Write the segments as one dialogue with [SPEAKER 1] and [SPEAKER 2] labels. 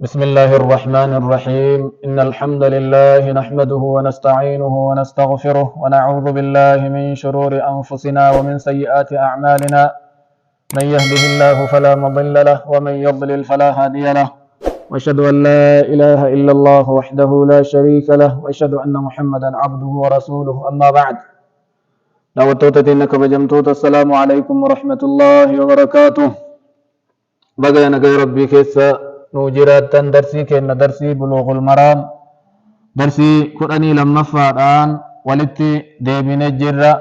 [SPEAKER 1] بسم الله الرحمن الرحيم إن الحمد لله نحمده ونستعينه ونستغفره ونعوذ بالله من شرور أنفسنا ومن سيئات أعمالنا من يهده الله فلا مضل له ومن يضلل فلا هادي له وأشهد أن لا إله إلا الله وحده لا شريك له وأشهد أن محمدا عبده ورسوله أما بعد نوتوت إنك بجمتوت السلام عليكم ورحمة الله وبركاته بقى نقول ربي كيسا نوجرات درسي كأن درسي بلوغ المرام درسي قرآني لما فاران ولدتي ديبين الجرة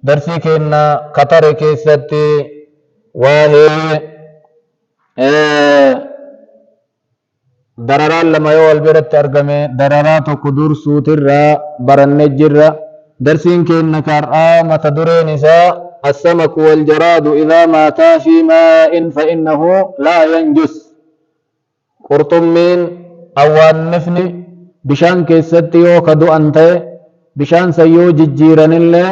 [SPEAKER 1] درسي كأن قطر كيستي وهي درارا لما يوال برت أرقمي درارات قدور سوتر برن الجرة درسين كأن كارآ متدري نساء السمك والجراد إذا ماتا في ماء فإنه لا ينجس قرطمين أوان نفني بشان كيستي وكدو أنتي بشان سيو ججيران الله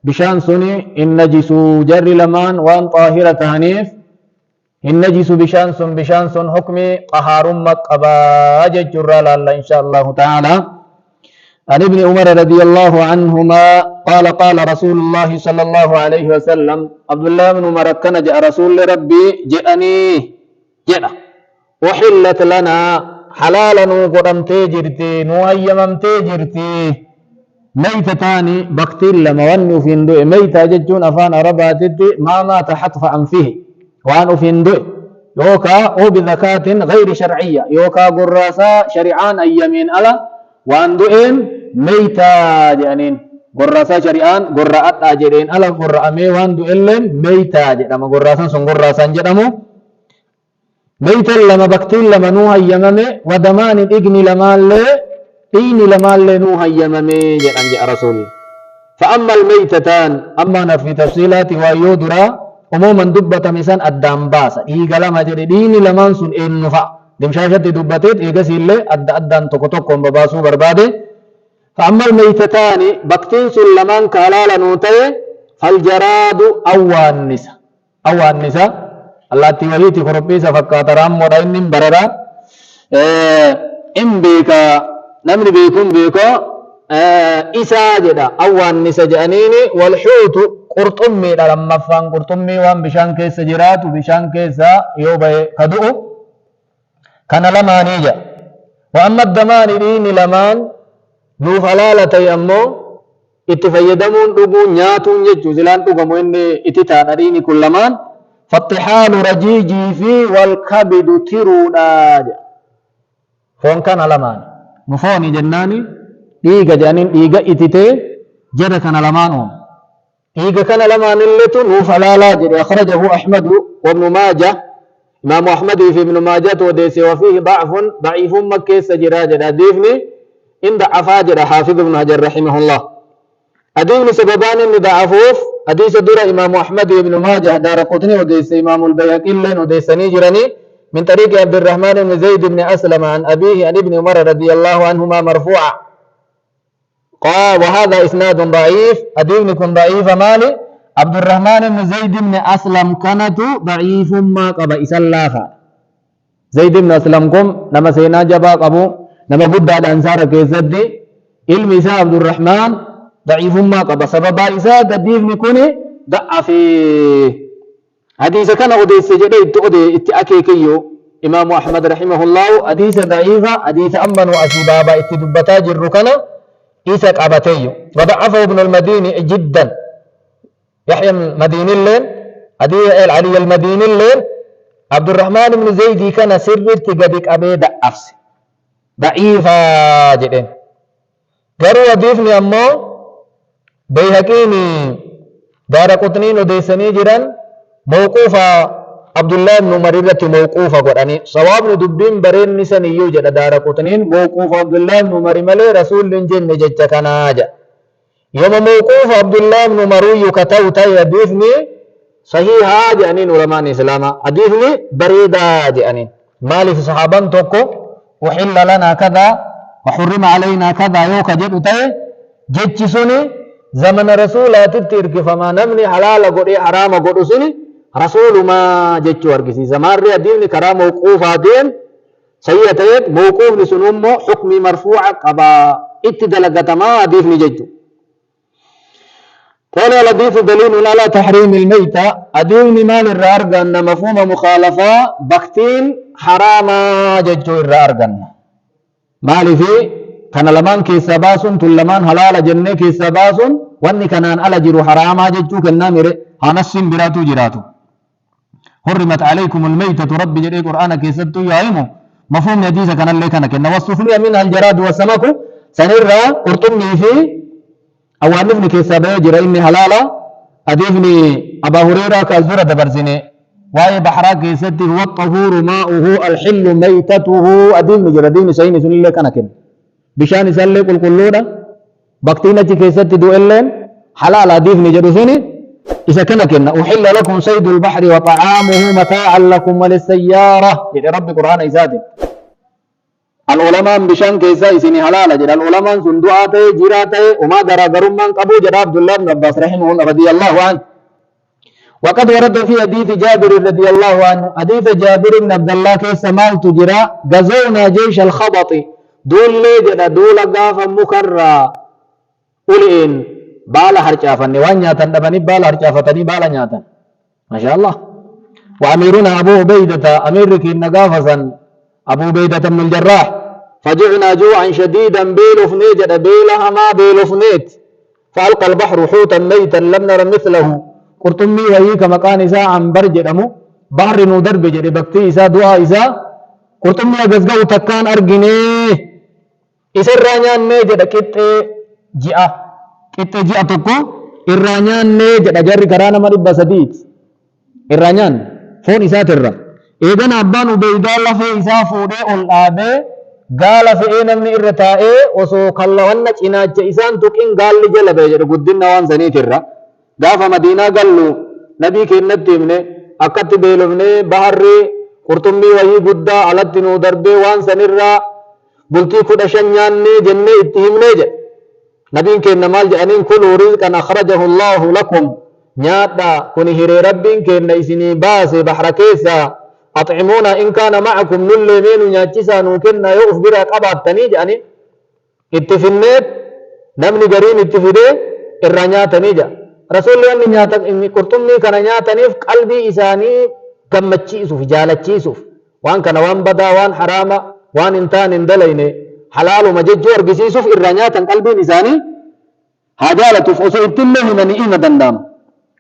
[SPEAKER 1] بشان سني إن نجسو جر لمان وان طاهرة هنيف إن نجسو بشان سن حكمي قهار مقبا جرى الله إن شاء الله تعالى عن ابن عمر رضي الله عنهما قال رسول الله صلى الله عليه وسلم عبد الله بن عمر كان جاء رسول ربي جاءني جاء وحلت لنا حلالا قدم تجرتي نوهيمم تجرتي ميتتاني بكتير لما ونو فيندو ميتة ججون أفان رباتت ما مات حتف أنفه وأن فيندو يوكا أو بذكاة غير شرعية يوكا قراسا شرعان أيامين ألا وأن دوئن ميتة جانين قراسا شرعان قرأت أجرين ألا قرأ مي وأن دوئن ميتة جانين قراسا سن قراسا جانمو ميتا لما بكتين لما نوها يمامي ودمان إغني لما اللي إيني لما اللي نوها يمامي جان جاء رسول فأما الميتتان أما في تفصيلات ويودرا عموما دبة مسان الدام باسا إيغا لما جري ديني لما سن إن نفع دمشاشة دبتت إيغا سيلي أدان توكو توكو بباسو بربادي فأما الميتتان بكتين سن لمن كالالا نوتي فالجراد أوان نسا الله تيوليتي خربيسا فكات رامو داينين بررا إن بيكا نمني بيكم بيكا إسا جدا أوان نسا جانيني والحوت قرطمي لما فان قرطمي وان بشان كيسا جرات وبشان كيسا يوبا كدؤ كان لما نيجا وأما الدمان ديني لمان ذو فلالة يمو اتفيدمون دقو نياتون يجو زلان دقو إني اتتان ديني كل مان فالطحال رجيجي في والكبد تروناج فون كان لمان نفوني جناني إيغا جانين إيغا إتتي جدا كان لمانهم إيغا كان لمان اللتو نفلالا جدا أخرجه أحمد وابن ماجه إمام أحمد في ابن ماجه وديسي وفيه ضعيف مكيس جدا جدا ديفني إن ضعفا جدا حافظ ابن حجر رحمه الله أديني سببان إن ضعفوف حديث دورة إمام أحمد بن ماجه دار قطني وديس إمام البيهقي لن وديسني جرني من طريق عبد الرحمن بن زيد بن أسلم عن أبيه عن ابن عمر رضي الله عنهما مرفوعا قال وهذا إسناد ضعيف أدين كن ضعيف مالي عبد الرحمن بن زيد بن أسلم كانت ضعيف ما قبا إسلافا زيد بن أسلم كم نما سينا جبا قبو نما قد الأنصار كيزدي علم عبد الرحمن ضعيف ما قبا سبب إساء قديف نكوني ضعف حديث كان أديس جدي اتأكيكيو إمام أحمد رحمه الله حديث ضعيفة حديث أمن وأسبابا اتدبتا جركنا إساء قبتيو وضعفه ابن المديني جدا يحيى المديني اللين حديث علي المديني اللين عبد الرحمن بن زيد كان سرت قدك أبي ضعف ضعيفة جدا قالوا وديفني أمو بيهقيني دار قطنين وديسني جران موقوفة عبد الله بن مريرة موقوفة قراني صواب ندبين برين نساني يوجد دار قطنين موقوفة عبد الله بن مريمة رسول جن جج كناجا يوم موقوف عبد الله بن مري كتوتا يديفني صحيحا جانين علماء إسلاما أديفني بريدا جانين مالي في صحابان توكو وحل لنا كذا وحرم علينا كذا يوكا جدو تاي جج سوني زمن رسولات فما نمني حلال قولي حرام قولي سني رسول ما جتشو أرقسي زمان ري الدين كرام وقوفاتين سيئة موقوف لسنومه حكم مرفوع قبا اتدلقت ما أديف نجج قال الحديث دليل على تحريم الميتة أديف مال الرارقة أن مفهوم مخالفة بكتين حراما جج الرارقة مالي في كان لمان كيسا باسون تلمان حلال جنة كيسا باسون واني كانان على جرو حراما ججو كالنامر هانسين براتو جراتو حرمت عليكم الميتة رب جري قرآن كيستو يائمو مفهوم حديث كان اللي كان كنا والسفلي منها الجراد والسمك سنرى قرطمي في أوانفني كيسا بيجر إني حلالا أديفني أبا هريرة كالزورة دبرزيني واي بحرا كيستي هو الطهور ماؤه الحل ميتته أديفني جردين سيني سنين اللي كان كن بشان سلي كل كلونا بكتينة كيستي دو إلين حلال أديفني جرسوني إذا كان كنا أحل لكم صيد البحر وطعامه متاعا لكم وللسيارة جد رب قرآن إساتي العلماء بشان كيسا إسني حلال جد العلماء سندواتي جيراتي وما درى قرمان قبو جد عبد الله بن عباس رحمه الله رضي الله عنه وقد ورد في حديث جابر رضي الله عنه حديث جابر بن عبد الله كيسا مال تجرى غزونا جيش الخبط دول لي جد دول قافا مكرى أولئين بالا harcaafanne waan nyaatan dhabanii baala harcaafatanii baala nyaatan masha Allah وأميرنا أبو عبيدة أمير كنا قافزا أبو عبيدة بن الجراح فجعنا جوعا شديدا بيلف نيجد بيلها ما بيلف نيت فألقى البحر حوتا ميتا لم نر مثله قرطمي وهيك مكان إساء عن برجد أمو بحر ندرب جد بكتي إساء دعاء إساء قرطمي قزقو تكان أرقنيه إسر رانيان نيجد كت جئة itti ji'a tokko irraa nyaannee jedha jarri karaa nama 300 irraa nyaanne foon isaatirra eegana abbaan ubeydaa lafee isaa fuudhee ol dhaabee gaala fe'ee namni irra taa'ee osoo kallawanna cinaacha isaan tuqin gaalli jala ba'e jedhe guddinna waan saniitirra gaafa madiinaa gallu nabii keenyatti himne akkatti beelofnee baharri qurxummii wayii guddaa alatti nuu darbee waan sanirraa bultii 15 nyaannee jennee itti himnee jedhe نبين كنا مال جانين كلوا رزقا أخرجه الله لكم نيادا كوني هري ربين كنا إسني باس بحر كيسا أطعمونا إن كان معكم نل مين نياتشيسا نوكنا يوف برا قبات تنيج أني اتفنيت نمني قرين اتفدي الرنيا تنيجا رسول الله نياتا إني قرطمني كان نياتنيف قلبي إساني كمتشيسوف جالتشيسوف وان كان وان بدا وان حراما وان انتان اندليني حلال مججو أرقسيسوف إرانياتا قلبي نساني هاجالة فأسئت الله من إيمة دندام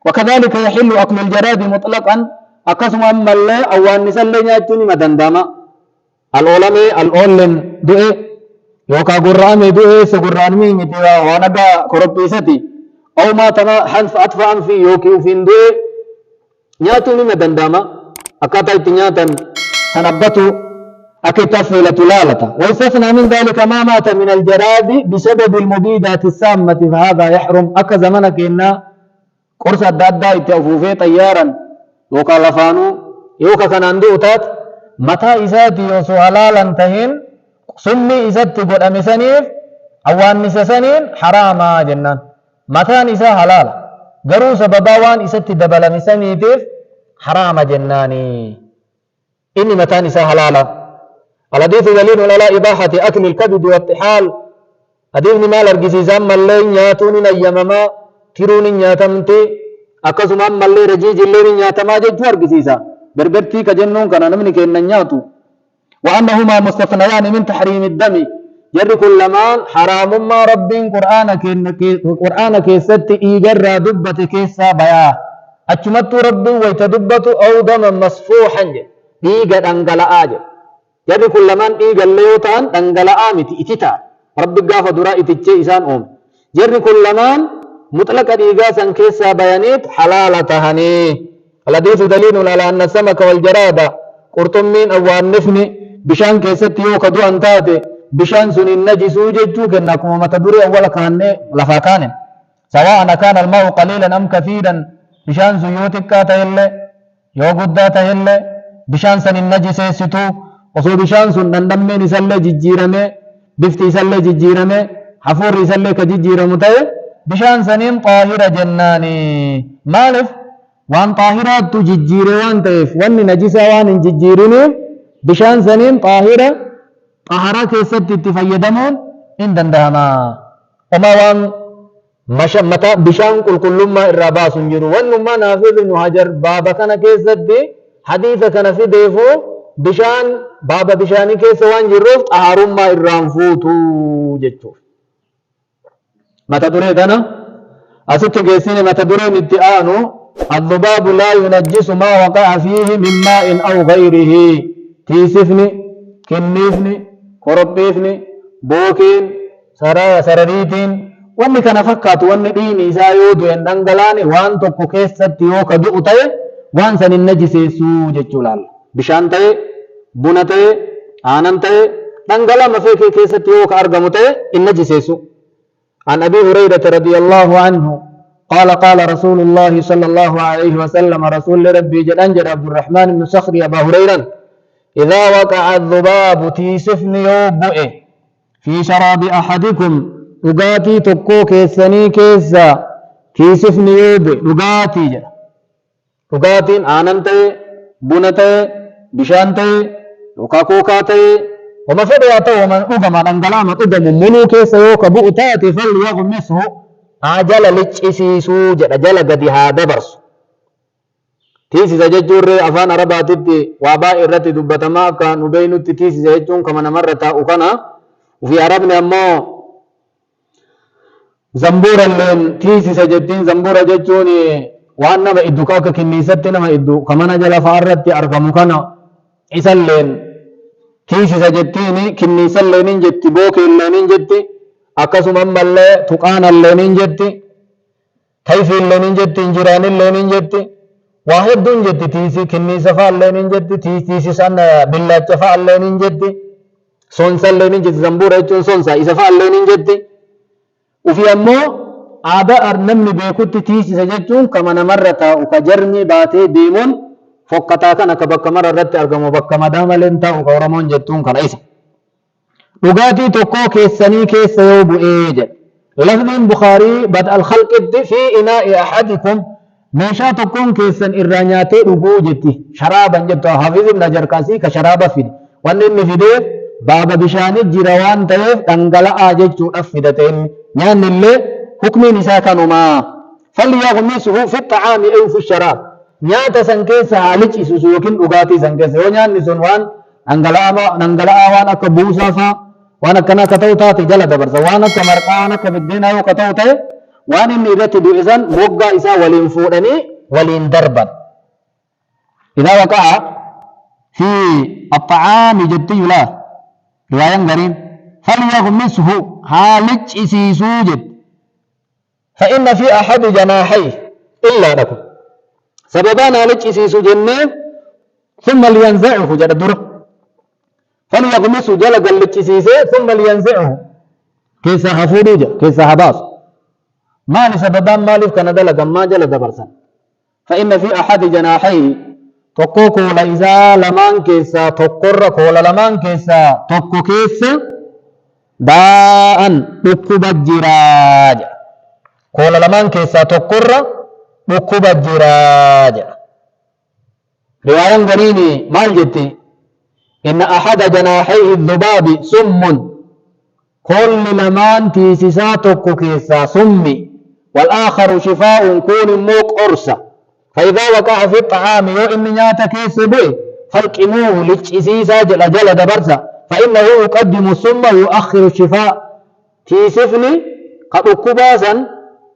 [SPEAKER 1] وكذلك يحل أكل الجراد مطلقا أقسم أما الله أو أن نسال نياتني مدنداما الأولمي الأولن دئي يوكا قرامي دئي سقران ميمي دئي ونقا كربيستي أو ما تما حنف أطفأ في يوكي وفين دئي نياتني مدنداما أكاتا اتنياتا سنبتو أكتفل تلالة ويستثنى من ذلك ما مات من الجراد بسبب المبيدات السامة فهذا يحرم أكا زمنك إن قرص الدادا يتوفوفي طيارا يوكا لفانو يوكا كان عنده تات متى إساتي يوسو حلالا تهين سمي إساتي قد أمسانيف أوان نسسانين حراما جنان متى نسا حلال قرو سبباوان إساتي دبل مسانيتيف حراما جناني إني متى نسا حلالا الحديث دليل على إباحة أكل الكبد والطحال حديث مال أرجسيزان مالين نياتوني نيامما تيروني نياتمتي أكسو مالي رجيج اللين نياتما جيجو أرجسيزا بربرتي كجنون كان نمني كين نياتو وأنهما مستثنيان من تحريم الدم جر كل مان حرام ما رب قرآن كيست إيجر دبت كيسا بيا أجمت رب ويتدبت أو دم مصفوحا إيجر أنقل آجر jarri kun lamaan dhiigallee yoo ta'an dhangala'aa miti itita rabbi gaafa duraa itichee isaan uume jarri kun lamaan mutlaqa dhiigaa san keessaa bayaniit halaala tahanii الحديث دليل على أن السمك والجراد قرطمين أو النفن بشان كيست يو كدو أنتاتي بشان سن النجس وجدتو كنكم متدوري أولا كان لفاكان سواء كان الماء قليلا أم كثيرا بشان سيوتك كاتهل يو قداتهل بشان سن النجس ستو osoo bishaan sun dhandhammeen isallee jijjiirame bifti isallee jijjiirame hafuurri isallee ka jijjiiramu ta'e bishaan saniin xaahira jennaani maaliif waan xaahiraattu jijjiire waan ta'eef wanni najisaa waan hin jijjiiriniif بشان سنين طاهرة طهارة كيست تفيدمون إن دندهما وما وان مشمتا بشان كل ما الرباس جرو ونما نافذ نهجر بابا كان كيست حديث كان في ديفو بشان بابا بشاني كيس وان جروف طهارم ما الرانفوتو جتشو متى دريدنا أستو جيسين متى درين اتئانو الذباب لا ينجس ما وقع فيه من ماء أو غيره تيسفني كنيفني كربيفني بوكين سرريتين واني كان فكات واني ديني سايود وان دنگلاني وان توكو كيست يوكا دؤتاي وان سن النجس سوجة جلال بشان تاي بنا تاي آنن تاي دنگلا مفيكي كيست يوكا أرغم تاي النجس سو عن أبي هريرة رضي الله عنه قال قال رسول الله صلى الله عليه وسلم رسول ربي جل أنجل عبد الرحمن بن صخري أبا هريرة إذا وقع الذباب تيسفن يوبئ في شراب أحدكم لغاتي تكو كيسني كيسا تيسفن يوبئ لغاتي جل لغاتين آننتي بنتي بشانتي لكاكوكاتي وما فدياته ومن أقام أنقلام أقام منو كيسا يوكا بؤتاتي فليغمسه عجل لچئسيسو جدا جل قدي هذا برس تيسي سججور أفان رباتي وابا إرتي دبتما كان نبينو تيسي سججون كما نمرة أخنا وفي عربنا أمو زنبورا اللين تيسي سجدين زنبورا ججوني وأنا ما إدو كاكا كنيستنا ما إدو كما نجل فارتي أرقمو كان إسا اللين تيسي سجدتيني كنيسا اللين جتي بوكي اللين جتي akkasuma ammallee tuqaana illeen jetti kayfi illeen jetti injiraan illeen jetti waa hedduun jetti tiisi kinniisa fa'a illeen jetti tiisi san billaacha fa'a illeen jetti sonsa illeen jetti zambuura jechuun sonsa isa fa'a illeen jetti ufi ammoo aadaa namni beekutti tiisisa jechuun kama namarra taa'u ka jarmi baatee deemuun fokkataa kan akka bakka mara irratti argamu bakka madaa malee taa'u ka oromoon jettuun kana isa لغاتي تقو كيساني كيس يوب ايج لفظ بخاري بدء الخلق في إناء أحدكم ميشا تقون كيسان إرانياتي ربوجتي شرابا جبتو حافظ ابن جركاسي كشرابا فيد وانن فيديف بابا بشاني جيروان تيف تنقل آججو أفدتين نيان اللي حكمي نساكنو ما فليغمسه في الطعام أو في الشراب نياتا سنكيسا هالج إسوسو يكين لغاتي سنكيسا ونيان نسنوان ننقل آوان أكا بوسافا وانا كنا كتوتاتي جل دبرسا وانا كمرقانا كبدينا وكتوتي وانا نيرتي بإذن موقع إسا ولين فورني ولين دربا إذا وقع في الطعام جدي لا رواية غريب فليغمسه هالج إسيسو جد فإن في أحد جناحيه إلا لكم سببان هالج إسيسو جنة ثم لينزعه جد درب فليغمسه جل قلتشيسه ثم لينزعه كيسا حفودوجا كيسا حباس ما لسببان مالف كان دلقا ما جل دبرسا فإن في أحد جناحيه تقو كولا إذا لمان كيسا تقر كولا لمان كيسا تقو كيسا داء ركب الجراج كولا لمان كيسا تقر ركب الجراج رواية غريني مال جتي إن أحد جناحيه الذباب سم كل لمان تيسيساتك كيسا سمي والآخر شفاء كون موك أرسا فإذا وقع في الطعام يؤمن نياتا كيس به فالقموه لتشيسيسا جل دبرسا فإنه يقدم السم ويؤخر الشفاء تيسفني قد أكباسا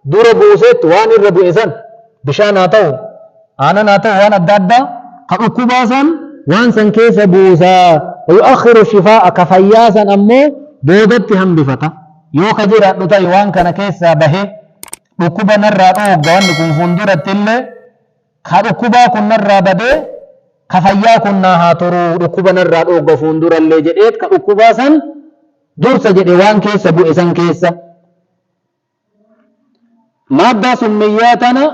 [SPEAKER 1] دور بوسيت وان الربوئسان بشانا تو أنا ناتو وانا الدادة قد أكباسا وانسان كيس بوسا ويؤخر الشفاء كفياسا أمو بودت هم بفتا يو كجيرا نتاي وان كان كيس به ركوبا نرى وان كن فندرة اللي ركوبا كن نرى بده كفيا كنا هاترو ركوبا نرى فندرة اللي جديد كركوبا سن درس جدي وان كيس بوسان كيس مادة سمياتنا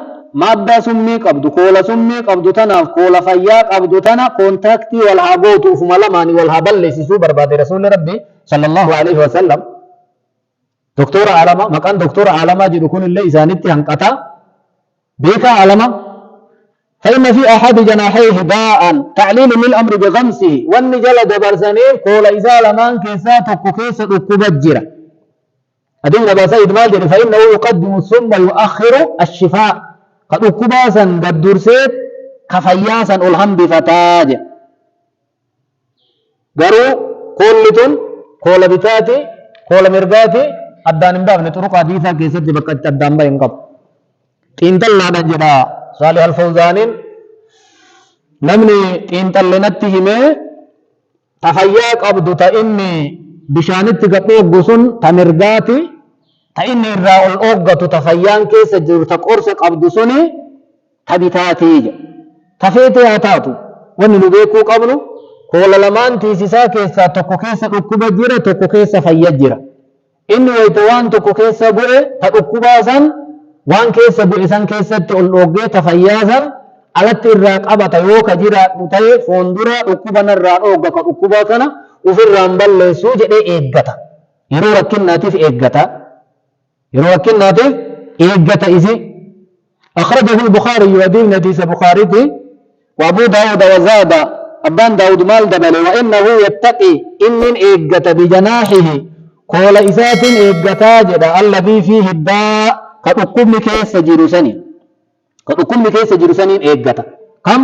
[SPEAKER 1] مادة سمي قبض كولا سمي قبض تنا كولا فيا قبض تنا كونتاكتي والهابوت وفملماني والهابل لسيسو برباد رسول ربي صلى الله عليه وسلم دكتور عالمة مكان دكتور عالمة جدو كون اللي إسانتي هنقطع بيكا عالمة فإن في أحد جناحيه داء تعليل من الأمر بغمسه والنجل دبرسنين قول إذا لمن كيسات كيس ركبجرة أدين بسيد ماجر فإنه يقدم ثم يؤخر الشفاء قد ركباسا قد درسيت كفياسا الحمد فتاج قروا قولتون قول بتاتي قول مرقاتي أدان باب نترك حديثا كيسات بكت أدان بينقب إنت الله نجدا صالح الفوزان نمني إنت اللي نتهمه تفياك أبدو تإني بشانت قطوق قسن تمرقاتي تإني الرأو الأوقة تفيان كيس جر تقرسك أبدو سني تبتاتي تفيتي هاتاتو واني نبيكو قبلو قول لمان تيسيسا كيسا تقو كيسا تقوبة جرة تقو كيسا فيا جرة إني ويتوان تقو كيسا بؤي تقوبة سن وان كيسا بؤي سن كيسا تقوبة تفيا alatti irraa qabata yoo ka jiraadhu ta'e fuuldura dhukkuban irraa dhoogga ka dhukkubaa kana ofirraan balleessuu jedhee eeggata yeroo rakkinnaatiif eeggata isi أخرجه البخاري ودين حديث بخاري وأبو داود وزاد أبان داود مال دبل وإنه يتقي إن إيجت بجناحه قول إسات إيجتا جدا الذي فيه الداء قد أقوم كيس جرسني قد أقوم كيس جرسنين إيجتا كم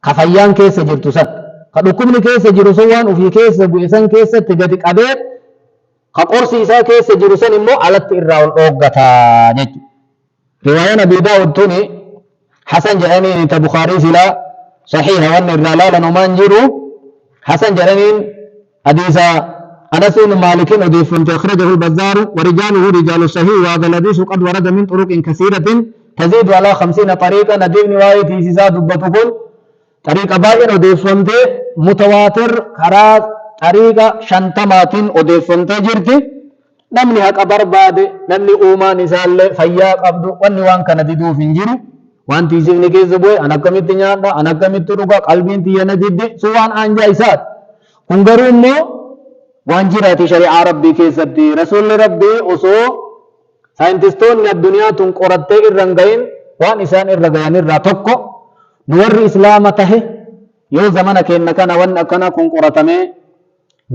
[SPEAKER 1] كفيان كيس جرتسن قد أقوم كيس جرسوان وفي كيس بإسان كيس تجدك أبيت قد أرسي إسا كيس جرسن مو على التئراء الأوغتا جد رواية أبي داود توني حسن جهني تبخاري سلا صحيح وأن الرلال نمان جرو حسن جهني حديث أنس بن مالك أضيف أخرجه البزار ورجاله رجال صحيح وهذا الحديث قد ورد من طرق كثيرة تزيد على 50 طريقة نديم رواية سيسا دبتكم طريقة باقر أضيفنت متواتر خراج طريقة شنتمات أضيفنت جرتي namni haqa barbaade namni uumaan isaallee fayyaa qabdu wanni waan kana diduuf hin jiru waan tiisifni keessa bu'e an akkamitti nyaadha an akkamitti dhuga qalbiin tiyya na diddi sun waan aanjaa isaati kun garuu immoo waan jiraati shari'aa rabbii keessatti rasuulli rabbii osoo saayintistoonni addunyaa tun qorattee irra hin gahin waan isaan irra gayan irraa tokko nu warri islaama tahe yoo zamana keenna kana wanni akkana kun qoratamee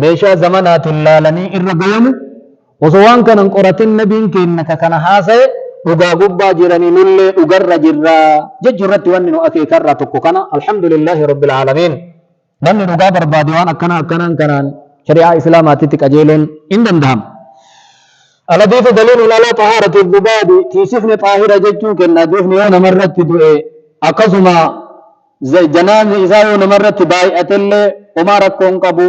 [SPEAKER 1] meeshaa zamanaatiin laalanii irra gayamu osoo waan kanan qoratin nabiin keenya kana haasa'e dhugaa gubbaa jiranii nullee dhugarra jirra jechurratti wanni nu akeekarraa tokko kana alhamdulillahi rabbil aalamiin namni dhugaa barbaade waan akkanaan kanaan shari'aa islaamaatitti qajeeluun hin danda'amu. الحديث دليل على طهارة الذباب تيسفني طاهرة جتو كنا دوفني وانا مرت دوئي أقسما جنان إذا وانا مرت بايئة اللي وما ركون قبو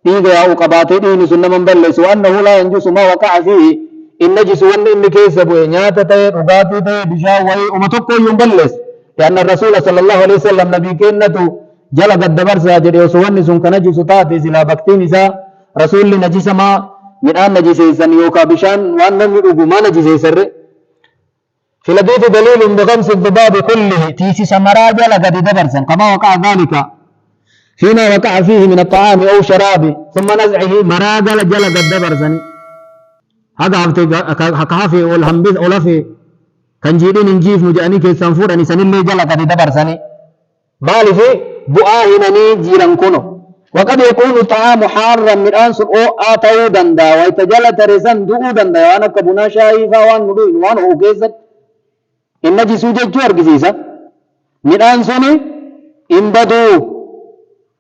[SPEAKER 1] ديغا أو قباتي ديني سنة من بلس وأنه لا ينجس ما وقع فيه إن نجس وأن إن كيس بوئي نياتة تي رقاتي تي بشاوي ومتوقع ينبلس لأن الرسول صلى الله عليه وسلم نبي كنته جل قد دبر ساجر يوسوان سنك نجس تاتي سلا بكتين إسا رسول نجس ما من آن نجس إسان يوكا بشان وأن نمئو ما نجس إسر في الحديث دليل بغمس الذباب كله تيسي سمرا جل قد دبر سن كما وقع ذلك حين وقع فيه من الطعام أو شراب ثم نزعه مراجل جلد الدبرزن هذا هكافي والهمبيز أولافي كان جيدين نجيف مجاني كيسانفور أني سنين لي جلد الدبرزن مالي في بؤاهنني جيران كونو وقد يكون الطعام حارا من أنصر أو آتو دندا ويتجلد رسن دو دندا وانا كبنا شايفا وان ندوين وان هو كيست إن نجسو جيجور كسيسا من أنصرني إن بدو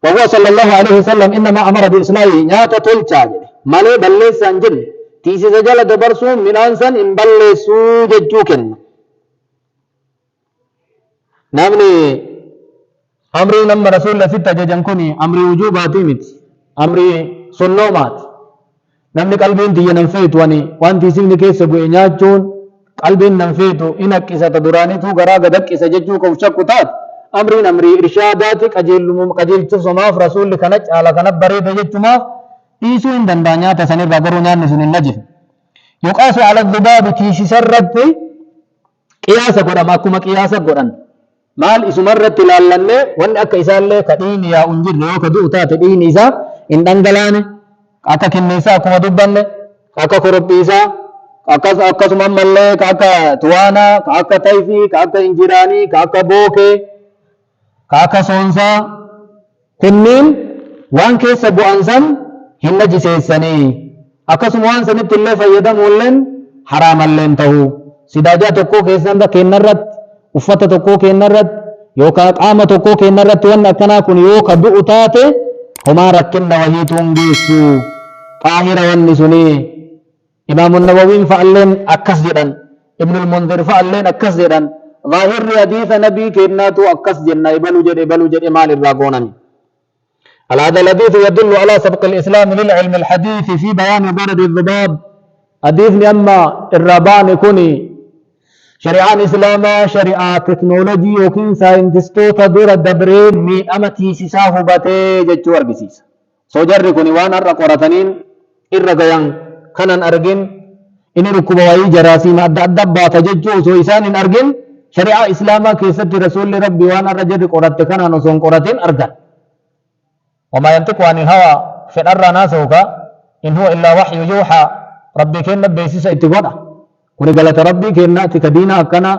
[SPEAKER 1] وهو صلى الله عليه وسلم إنما أمر بإصلاحه نيات تلتاج مالي بلس أنجل تيسي سجل دبرسون من أنسان إن بلسو ججوكن نامني أمري لما رسول الله ستة ججنكني أمري وجوباتي مت أمري سنومات نامني قلبين تي ننفيت وان تيسيني كيس بو إنياتون قلبين ننفيتو إنك إسا تدراني تو غراغ دك إسا ججوك وشكتات أمرين أمري إرشاداتك قجيل تصماف رسول كنج على كنب بريد جتماف إيسو إن دندانيا تسنير بقرونيان نسون النجف يقاس على الذباب كيشي سرد قياسة قرأ ماكوما قياسة قرأ مال إسو مرد تلالن وان أكا إسان لي كدين يا أنجر يوك دوتا تدين إسا إن دنگلان أكا كنسا كما دبن أكا كرب إسا أكا سمم اللي أكا توانا أكا تيفي أكا إنجراني أكا بوكي كاكا سونسا كنين وان كيس بوانسان هن جسيساني أكسم وان سنت الله فيدا مولن حرام اللين تهو سداجا تكو كيسان دا كينرت وفتا تكو كينرت يوكا قامة تكو كينرت وان أكنا كن يوكا دؤتاتي هما ركن وهيتون بيسو طاهر والنسوني إمام النووي فعلين أكس جدا ابن المنذر فعلين أكس جدا ظاهر حديث نبي كيناتو أكس جنا بلو جد مال الراقونان. هذا الحديث يدل على سبق الإسلام للعلم الحديث في بيان ضرر الذباب. حديث أما الربان كوني شريعة إسلاما شريعة تكنولوجي وكين ساينتستو تدور الدبرين مي أمتي سيساه باتي جتشو أرقسيس سوجر كوني وان قرطنين إرقيان كانن أرقين إن ركبوائي جراسيم أدبا تججو سويسان أرقين شريعة إسلاما كيست رسول ربي وان الرجل قرط كانن وصون قرطين أرقان وما ينطق عن الهوى في الأرى ناسوك إن هو إلا وحي يوحى ربي كن بيسيس اتقودا كوني قالت ربي كن نأتك دينا كنا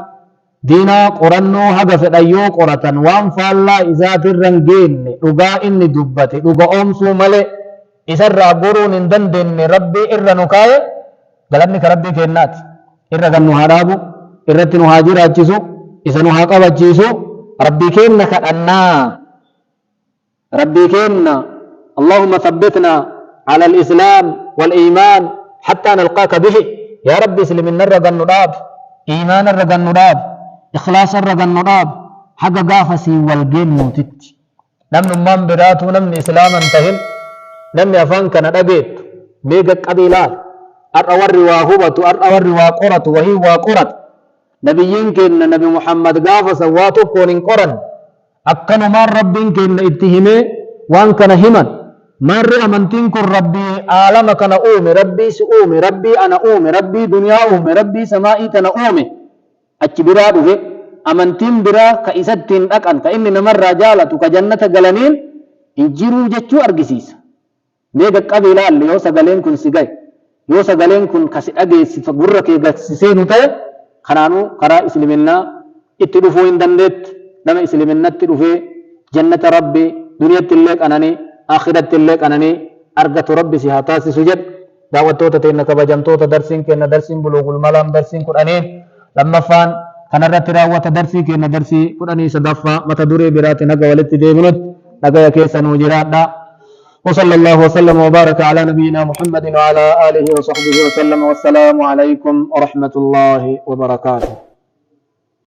[SPEAKER 1] دينا قرنو هذا في الأيو قرة وان فالله إذا ترنجين رقا إني دبتي رقا أمسو ملي إسر قرون دندن ربي إرنكاي قالتني كربي كن نات إرقا نهارابو إرتي نهاجر أجيسو إسا نهاقب أجيسو ربي كن كأنا ربي كنا اللهم ثبتنا على الإسلام والإيمان حتى نلقاك به يا ربي سلم النرق النراب إيمان الرق النراب إخلاص الرق النراب حق قافسي والجن موتت نمن من براتو نمن إسلاما تهل نمن أفانك ندقيت بيقك قبيلات أرأور واهبة أرأور واقرة وهي واقرة نبيين كنا نبي محمد قافس واتوكون قرن أكنو ما ربين كنا اتهمي وان كان همان مر أمنتين كن ربي عالم كان أومي ربي سؤومي ربي أنا أومي ربي دنيا أومي ربي سمائي تنا أومي أكبرا دوه أمنتين برا كإساتين أكن كإني نمر رجالة كجنة غلانين إنجيرو جتشو أرقسيس ميغا قبيلا اللي يوسا غلين كن سيغاي يوسا غلين كن كسي أغي سفقرة كي غسيسينو تاي خنانو قراء إسلامنا اتدفو إندندت نما إسلامنا اتدفو جنة ربي دنيا تلك أناني آخرة تلك أناني أرغة ربي سيهاتاسي سجد دعوتوتا تينا كبجمتوتا درسين كينا درسين بلوغ الملام درسين قرآنين لما فان كان الرتراوة درسي كينا درسي قرآني صدفة متدوري براتي نقا والتي ديبنت نقا يكيسا نوجرات وصلى الله وسلم وبارك على نبينا محمد وعلى آله وصحبه وسلم والسلام عليكم ورحمة الله وبركاته.